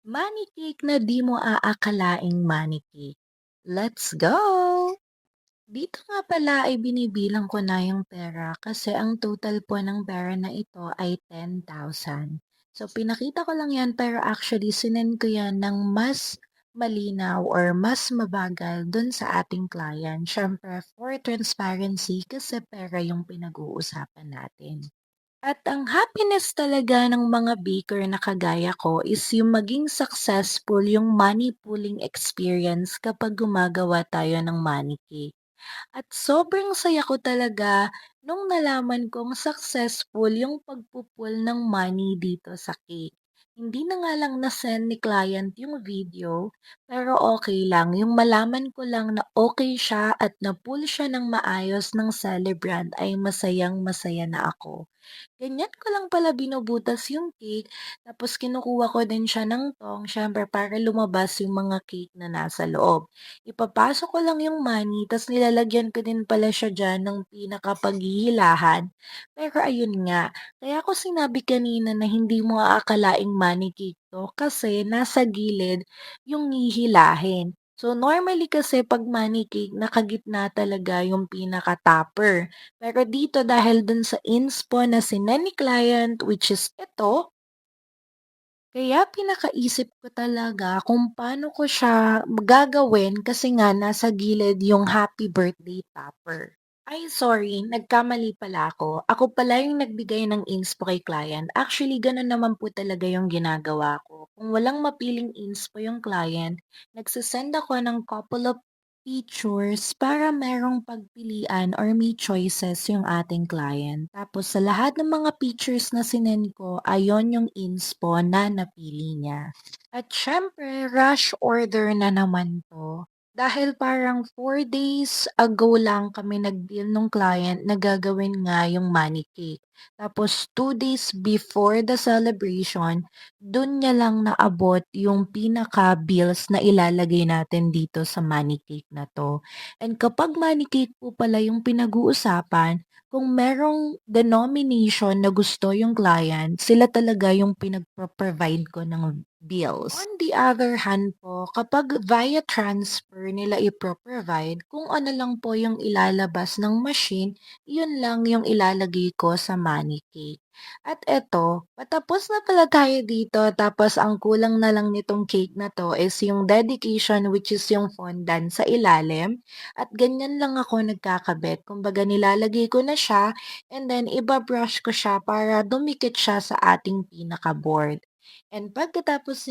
Money cake na di mo aakalaing money cake. Let's go! Dito nga pala ay binibilang ko na yung pera kasi ang total po ng pera na ito ay 10,000. So pinakita ko lang yan pero actually sinend ko yan ng mas malinaw or mas mabagal dun sa ating client. Syempre for transparency kasi pera yung pinag-uusapan natin. At ang happiness talaga ng mga baker na kagaya ko is yung maging successful yung money pooling experience kapag gumagawa tayo ng money cake. At sobrang saya ko talaga nung nalaman kong successful yung pagpupul ng money dito sa cake. Hindi na nga lang na-send ni client yung video, pero okay lang. Yung malaman ko lang na okay siya at na-pull siya ng maayos ng celebrant ay masayang masaya na ako. Ganyan ko lang pala binubutas yung cake, tapos kinukuha ko din siya ng tong siyempre para lumabas yung mga cake na nasa loob. Ipapasok ko lang yung money ta's nilalagyan ko din pala siya diyan ng pinakapaghihilahan. Pero ayun nga, kaya ko sinabi kanina na hindi mo aakalaing money cake 'to kasi nasa gilid yung hihilahin. So, normally kasi 'pag money cake nakagitna talaga yung pinaka-topper. Pero dito dahil dun sa inspo na sinend ni client which is ito, kaya pinakaisip ko talaga kung paano ko siya gagawin kasi nga nasa gilid yung happy birthday topper. Ay sorry, nagkamali pala ako. Ako pala yung nagbigay ng inspo kay client. Actually, gano'n naman po talaga yung ginagawa ko. Kung walang mapiling inspo yung client, nagse ako ng couple of features para merong pagpilian or may choices yung ating client. Tapos sa lahat ng mga features na sinend ko, ayon yung inspo na napili niya. At syempre, rush order na naman 'to. Dahil parang 4 days ago lang kami nag-deal nung client na gagawin nga yung money cake. Tapos 2 days before the celebration, dun niya lang naabot yung pinaka-bills na ilalagay natin dito sa money cake na 'to. And kapag money cake po pala yung pinag-uusapan, kung merong denomination na gusto yung client, sila talaga yung pinagpo-provide ko ng bills. On the other hand po, kapag via transfer nila ipro-provide, kung ano lang po yung ilalabas ng machine, yun lang yung ilalagay ko sa money cake. At eto, patapos na pala tayo dito tapos ang kulang na lang nitong cake na 'to is yung dedication which is yung fondant sa ilalim at ganyan lang ako nagkakabit. Kumbaga nilalagay ko na siya and then iba-brush ko siya para dumikit siya sa ating pinaka-board. And pagkatapos